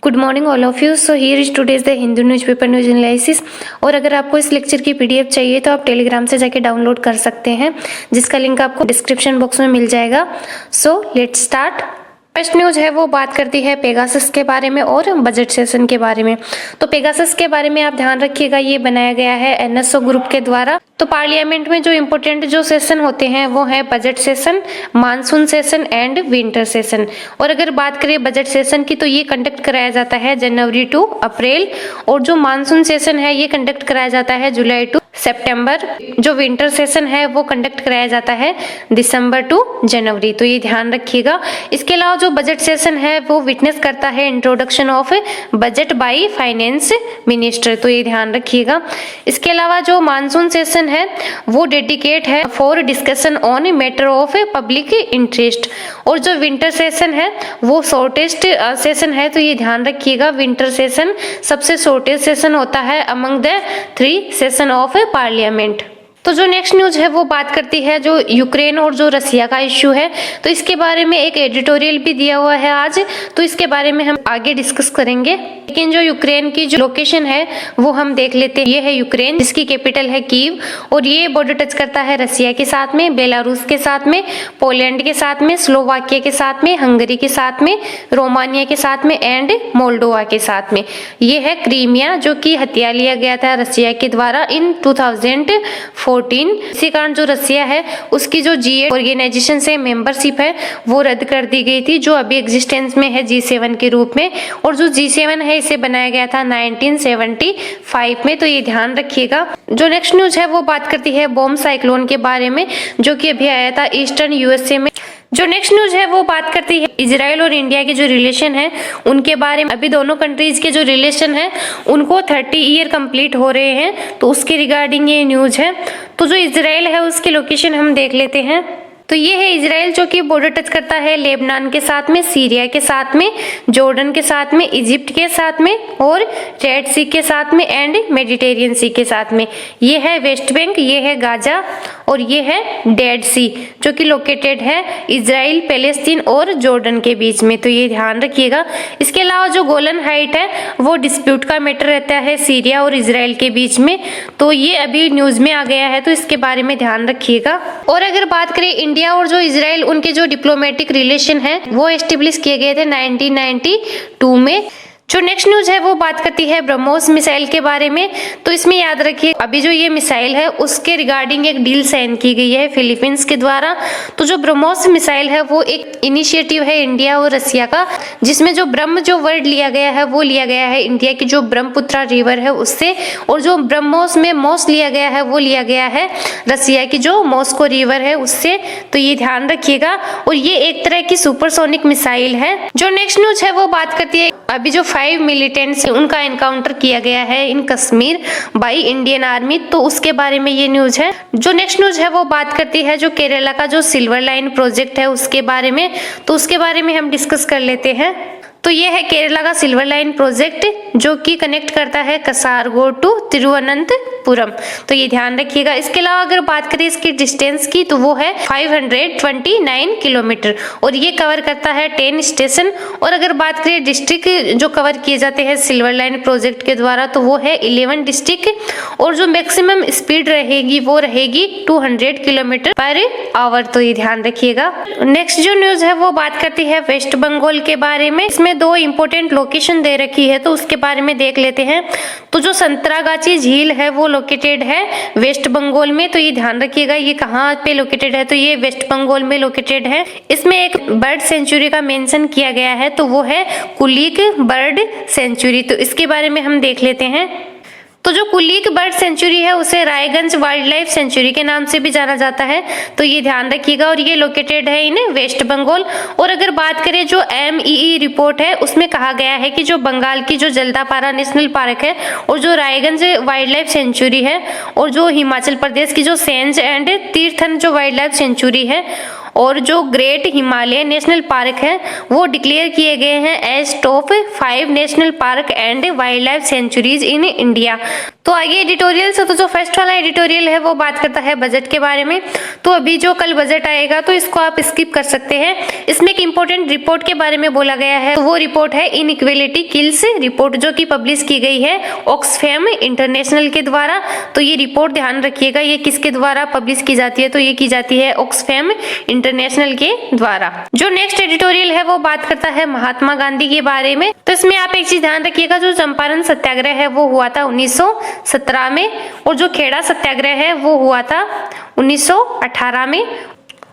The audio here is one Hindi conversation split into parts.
Good morning all of you. So here is today's the Hindu newspaper news analysis. और अगर आपको इस लेक्चर की पीडीएफ चाहिए तो आप टेलीग्राम से जाके डाउनलोड कर सकते हैं, जिसका लिंक आपको डिस्क्रिप्शन बॉक्स में मिल जाएगा। So let's start. First news है वो बात करती है पेगासस के बारे में और बजट सेशन के बारे में। तो पेगासस के बारे में आप ध्यान रखिएगा, ये बनाया गया है एनएसओ ग्रुप के द्वारा। तो पार्लियामेंट में जो इम्पोर्टेंट जो सेशन होते हैं वो है budget session, monsoon session and winter session. और अगर बात करें बजट सेशन की तो ये कंडक्ट कराया जाता है जनवरी टू अप्रैल, और जो मानसून सेशन है ये कंडक्ट कराया जाता है जुलाई टू सितंबर। जो विंटर सेशन है वो कंडक्ट कराया जाता है दिसंबर टू जनवरी। तो ये ध्यान रखिएगा। इसके अलावा जो बजट सेशन है वो विटनेस करता है introduction of budget by finance minister. तो ये ध्यान रखिएगा। इसके अलावा जो मानसून सेशन है वो डेडिकेट है for discussion on matter of public interest. और जो विंटर सेशन है वो शॉर्टेस्ट सेशन है। तो ये ध्यान रखिएगा, विंटर सेशन सबसे शॉर्टेस्ट सेशन होता है among the 3 session of parliament. तो जो नेक्स्ट न्यूज है वो बात करती है जो यूक्रेन और जो रसिया का इश्यू है। तो इसके बारे में एक एडिटोरियल भी दिया हुआ है आज, तो इसके बारे में हम आगे डिस्कस करेंगे। लेकिन जो यूक्रेन की जो लोकेशन है वो हम देख लेते हैं। ये है यूक्रेन, जिसकी कैपिटल है कीव, और ये बॉर्डर टच करता है रसिया के साथ में, बेलारूस के साथ में, पोलैंड के साथ में, स्लोवाकिया के साथ में, हंगरी के साथ में, रोमानिया के साथ में एंड मोल्डोवा के साथ में। ये है क्रीमिया, जो कि हत्या लिया गया था रसिया के द्वारा इन 2014। इसी कारण जो रसिया है उसकी जो G8 ऑर्गेनाइजेशन से मेंबरशिप है वो रद्द कर दी गई थी, जो अभी एग्जिस्टेंस में है G7 के रूप में। और जो G7 है इसे बनाया गया था 1975 में। तो ये ध्यान रखिएगा। जो नेक्स्ट न्यूज है वो बात करती है बॉम्ब साइक्लोन के बारे में, जो कि अभी आया था ईस्टर्न यूएसए में। जो नेक्स्ट न्यूज है वो बात करती है इजराइल और इंडिया के जो रिलेशन है उनके बारे में। अभी दोनों कंट्रीज के जो रिलेशन है उनको 30 ईयर कंप्लीट हो रहे हैं, तो उसके रिगार्डिंग ये न्यूज है। तो जो इजराइल है उसकी लोकेशन हम देख लेते हैं। तो ये है इजराइल, जो कि बॉर्डर टच करता है लेबनान के साथ में, सीरिया के साथ में, जॉर्डन के साथ में, इजिप्ट के साथ में और रेड सी के साथ में एंड मेडिटेरियन सी के साथ में। ये है वेस्ट बैंक, ये है गाजा और ये है डेड सी, जो कि लोकेटेड है इजराइल, पैलेस्तीन और जॉर्डन के बीच में। तो ये ध्यान रखिएगा। इसके अलावा जो गोलन हाइट है वो डिस्प्यूट का मैटर रहता है सीरिया और इजराइल के बीच में। तो ये अभी न्यूज में आ गया है, तो इसके बारे में ध्यान रखिएगा। और अगर बात करें इंडिया और जो इजराइल, उनके जो डिप्लोमेटिक रिलेशन है वो एस्टेब्लिश किए गए थे 1992 में। जो नेक्स्ट न्यूज है वो बात करती है ब्रह्मोस मिसाइल के बारे में। तो इसमें याद रखिए अभी जो ये मिसाइल है उसके रिगार्डिंग एक डील साइन की गई है फिलीपींस के द्वारा। तो जो ब्रह्मोस मिसाइल है वो एक इनिशिएटिव है इंडिया और रसिया का, जिसमें जो ब्रह्म जो वर्ड लिया गया है वो लिया गया है इंडिया की जो ब्रह्मपुत्रा रिवर है उससे, और जो ब्रह्मोस में मोस लिया गया है वो लिया गया है रसिया की जो मॉस्को रिवर है उससे। तो ये ध्यान रखिएगा। और ये एक तरह की सुपरसोनिक मिसाइल है। जो नेक्स्ट न्यूज है वो बात करती है अभी जो 5 मिलिटेंट्स उनका एनकाउंटर किया गया है इन कश्मीर बाई इंडियन आर्मी। तो उसके बारे में ये न्यूज है। जो नेक्स्ट न्यूज है वो बात करती है जो केरला का जो सिल्वर लाइन प्रोजेक्ट है उसके बारे में। तो उसके बारे में हम डिस्कस कर लेते हैं। तो ये है केरला का सिल्वर लाइन प्रोजेक्ट, जो कि कनेक्ट करता है कसारगोड टू तिरुवनंतपुरम। तो ये ध्यान रखिएगा। इसके अलावा अगर बात करें इसकी डिस्टेंस की तो वो है 529 किलोमीटर, और ये कवर करता है 10 स्टेशन। और अगर बात करें डिस्ट्रिक्ट जो कवर किए जाते हैं सिल्वर लाइन प्रोजेक्ट के द्वारा तो वो है 11 डिस्ट्रिक्ट, और जो मैक्सिमम स्पीड रहेगी वो रहेगी 200 किलोमीटर पर आवर। तो ये ध्यान रखिएगा। नेक्स्ट जो न्यूज है वो बात करती है वेस्ट बंगाल के बारे में। इसमें 2 इंपोर्टेंट लोकेशन दे रखी है, तो उसके बारे में देख लेते हैं। तो जो संतरागाछी झील है वो लोकेटेड है वेस्ट बंगाल में। तो ये ध्यान रखिएगा ये कहाँ पे लोकेटेड है, तो ये वेस्ट बंगाल में लोकेटेड है। इसमें एक बर्ड सेंचुरी का मेंशन किया गया है, तो वो है कुलिक बर्ड सेंचुरी। तो इसके बारे में हम देख लेते हैं। तो जो कुलिक बर्ड सेंचुरी है उसे रायगंज वाइल्ड लाइफ सेंचुरी के नाम से भी जाना जाता है। तो ये ध्यान रखिएगा। और ये लोकेटेड है इन वेस्ट बंगाल। और अगर बात करें जो MEE रिपोर्ट है उसमें कहा गया है कि जो बंगाल की जो जल्दापारा नेशनल पार्क है और जो रायगंज वाइल्ड लाइफ सेंचुरी है और जो हिमाचल प्रदेश की जो सेंज एंड तीर्थन जो वाइल्ड लाइफ सेंचुरी है और जो ग्रेट हिमालय नेशनल पार्क है वो डिक्लेयर किए गए हैं as top 5 national park and wildlife sanctuaries in India. तो आगे एडिटोरियल से, तो जो फर्स्ट वाला एडिटोरियल है वो बात करता है बजट के बारे में। तो अभी जो कल बजट आएगा तो इसको आप स्किप कर सकते हैं। इसमें एक इंपॉर्टेंट रिपोर्ट के बारे में बोला गया है, तो वो रिपोर्ट है इनइक्वालिटी किल्स रिपोर्ट, जो कि पब्लिश की गई है ऑक्सफैम इंटरनेशनल के द्वारा। तो ये रिपोर्ट ध्यान रखिएगा, ये किसके द्वारा पब्लिश की जाती है, तो ये की जाती है ऑक्सफैम इंटरनेशनल के द्वारा। जो नेक्स्ट एडिटोरियल है वो बात करता है महात्मा गांधी के बारे में। तो इसमें आप एक चीज ध्यान रखिएगा, जो चंपारण सत्याग्रह है वो हुआ था 1917 में, और जो खेड़ा सत्याग्रह है वो हुआ था 1918 में,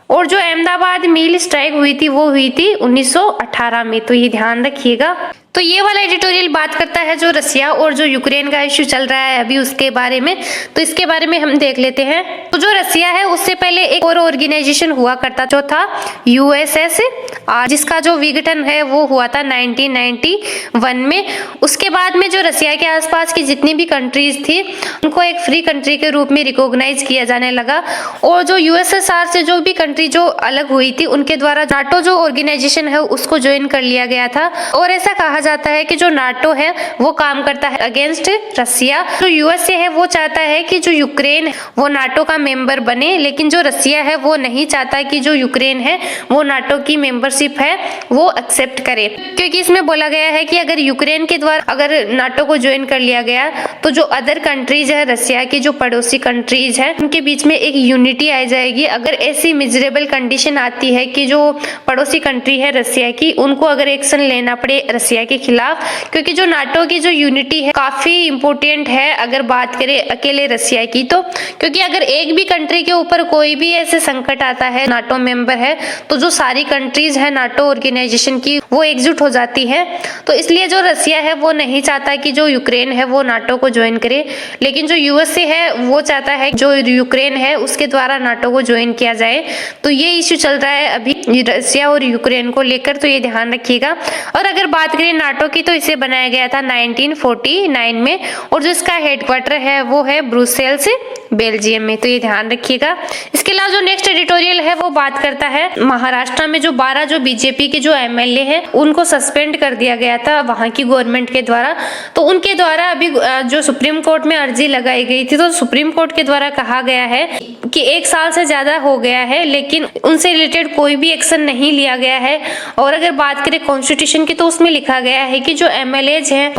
और जो अहमदाबाद मिल स्ट्राइक हुई थी वो हुई थी 1918 में। तो ये ध्यान रखिएगा। तो ये वाला एडिटोरियल बात करता है जो रसिया और जो यूक्रेन का इश्यू चल रहा है अभी उसके बारे में। तो इसके बारे में हम देख लेते हैं। तो जो रसिया है उससे पहले एक और ऑर्गेनाइजेशन हुआ करता जो था USSR, जिसका जो विघटन है वो हुआ था 1991 में। उसके बाद में जो रसिया के आसपास की जितनी भी कंट्रीज थी उनको एक फ्री कंट्री के रूप में रिकॉग्नाइज किया जाने लगा, और जो USSR से जो भी कंट्री जो अलग हुई थी उनके द्वारा नाटो जो ऑर्गेनाइजेशन है उसको ज्वाइन कर लिया गया था। और ऐसा कहा जाता है कि जो नाटो है वो काम करता है अगेंस्ट रसिया। जो यूएसए है वो चाहता है कि जो यूक्रेन वो नाटो का मेंबर बने, लेकिन जो रसिया है वो नहीं चाहता कि जो यूक्रेन है वो नाटो की मेंबरशिप है वो एक्सेप्ट करे, क्योंकि इसमें बोला गया है कि अगर यूक्रेन के द्वारा अगर नाटो को ज्वाइन कर लिया गया तो जो अदर कंट्रीज है रसिया की जो पड़ोसी कंट्रीज है उनके बीच में एक यूनिटी आ जाएगी। अगर ऐसी मिजरेबल कंडीशन आती है कि जो पड़ोसी कंट्री है रसिया की उनको अगर एक्शन लेना पड़े रसिया के खिलाफ, क्योंकि जो नाटो की जो यूनिटी है काफी इंपोर्टेंट है अगर बात करें अकेले रसिया की, तो क्योंकि अगर एक भी कंट्री के ऊपर कोई भी ऐसे संकट आता है नाटो मेंबर है तो जो सारी कंट्रीज है नाटो ऑर्गेनाइजेशन की वो एकजुट हो जाती है। तो इसलिए जो रसिया है वो नहीं चाहता कि जो यूक्रेन है वो नाटो को ज्वाइन करे, लेकिन जो यूएसए है वो चाहता है जो यूक्रेन है उसके द्वारा नाटो को ज्वाइन किया जाए। तो ये इश्यू चल रहा है अभी रसिया और यूक्रेन को लेकर, तो ये ध्यान रखिएगा। और अगर बात करें नाटो की तो इसे बनाया गया था 1949 में, और जो इसका हेडक्वार्टर है वो है ब्रुसेल्स बेल्जियम में। तो ये ध्यान रखिएगा। इसके अलावा जो नेक्स्ट एडिटोरियल है वो बात करता है महाराष्ट्र में जो 12 जो बीजेपी के जो एमएलए हैं उनको सस्पेंड कर दिया गया था वहां की गवर्नमेंट के द्वारा। तो उनके द्वारा अभी जो सुप्रीम कोर्ट में अर्जी लगाई गई थी, तो सुप्रीम कोर्ट के द्वारा कहा गया है कि 1 साल से ज्यादा हो गया है लेकिन उनसे रिलेटेड कोई भी एक्शन नहीं लिया गया है। और अगर बात करें कॉन्स्टिट्यूशन की तो उसमें लिखा गया है कि जो एमएलएज हैं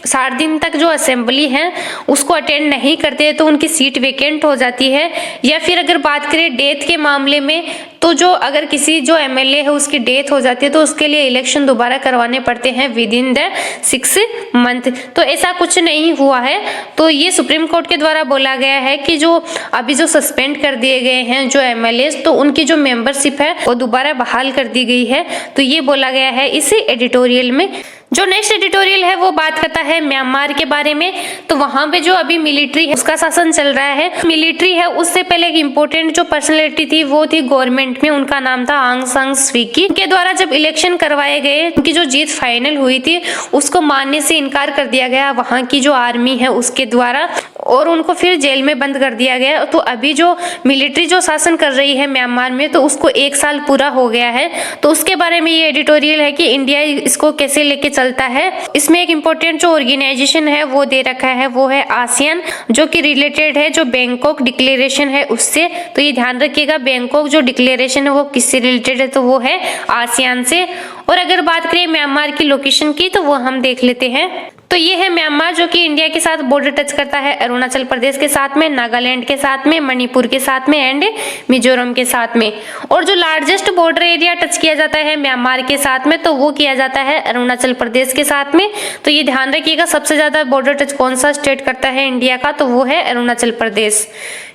60 दिन तक जो असेंबली है उसको अटेंड नहीं करते तो उनकी सीट वेकेंट हो जाती है। या फिर अगर बात करें डेथ के मामले में तो जो अगर किसी जो एमएलए है उसकी डेथ हो जाती है तो उसके लिए इलेक्शन दोबारा करवाने पड़ते हैं विद इन द 6 मंथ। तो ऐसा कुछ नहीं हुआ है। तो ये सुप्रीम कोर्ट के द्वारा बोला गया है कि जो अभी जो सस्पेंड कर दिए गए हैं जो एमएलए तो उनकी जो मेंबरशिप है वो दोबारा बहाल कर दी गई है। तो ये बोला गया है इस एडिटोरियल में। जो नेक्स्ट एडिटोरियल है वो बात करता है म्यांमार के बारे में। तो वहां पे जो अभी मिलिट्री है उसका शासन चल रहा है। मिलिट्री है उससे पहले एक इम्पोर्टेंट जो पर्सनैलिटी थी वो थी गवर्नमेंट में, उनका नाम था आंग सान स्यू की। उनके द्वारा जब इलेक्शन करवाए गए उनकी जो जीत फाइनल हुई थी उसको मानने से इनकार कर दिया गया वहां की जो आर्मी है उसके द्वारा, और उनको फिर जेल में बंद कर दिया गया। तो अभी जो मिलिट्री जो शासन कर रही है म्यांमार में तो उसको 1 साल पूरा हो गया है। तो उसके बारे में ये एडिटोरियल है कि इंडिया इसको कैसे लेके चलता है। इसमें एक इम्पोर्टेंट जो ऑर्गेनाइजेशन है वो दे रखा है वो है आसियान, जो कि रिलेटेड है जो बैंकॉक डिक्लेरेशन है उससे। तो ये ध्यान रखिएगा बैंकॉक जो डिक्लेरेशन है वो किससे रिलेटेड है, तो वो है आसियान से। और अगर बात करें म्यांमार की लोकेशन की तो वो हम देख लेते हैं। तो ये है म्यांमार जो कि इंडिया के साथ बॉर्डर टच करता है अरुणाचल प्रदेश के साथ में, नागालैंड के साथ में, मणिपुर के साथ में एंड मिजोरम के साथ में। और जो लार्जेस्ट बॉर्डर एरिया टच किया जाता है म्यांमार के साथ में तो वो किया जाता है अरुणाचल प्रदेश के साथ में। तो ये ध्यान रखिएगा सबसे ज्यादा बॉर्डर टच कौन सा स्टेट करता है इंडिया का, तो वो है अरुणाचल प्रदेश।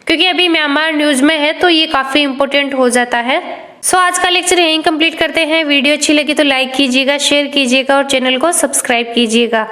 क्योंकि अभी म्यांमार न्यूज में है तो ये काफी इंपोर्टेंट हो जाता है। सो आज का लेक्चर यहीं कंप्लीट करते हैं। वीडियो अच्छी लगी तो लाइक कीजिएगा, शेयर कीजिएगा और चैनल को सब्सक्राइब कीजिएगा।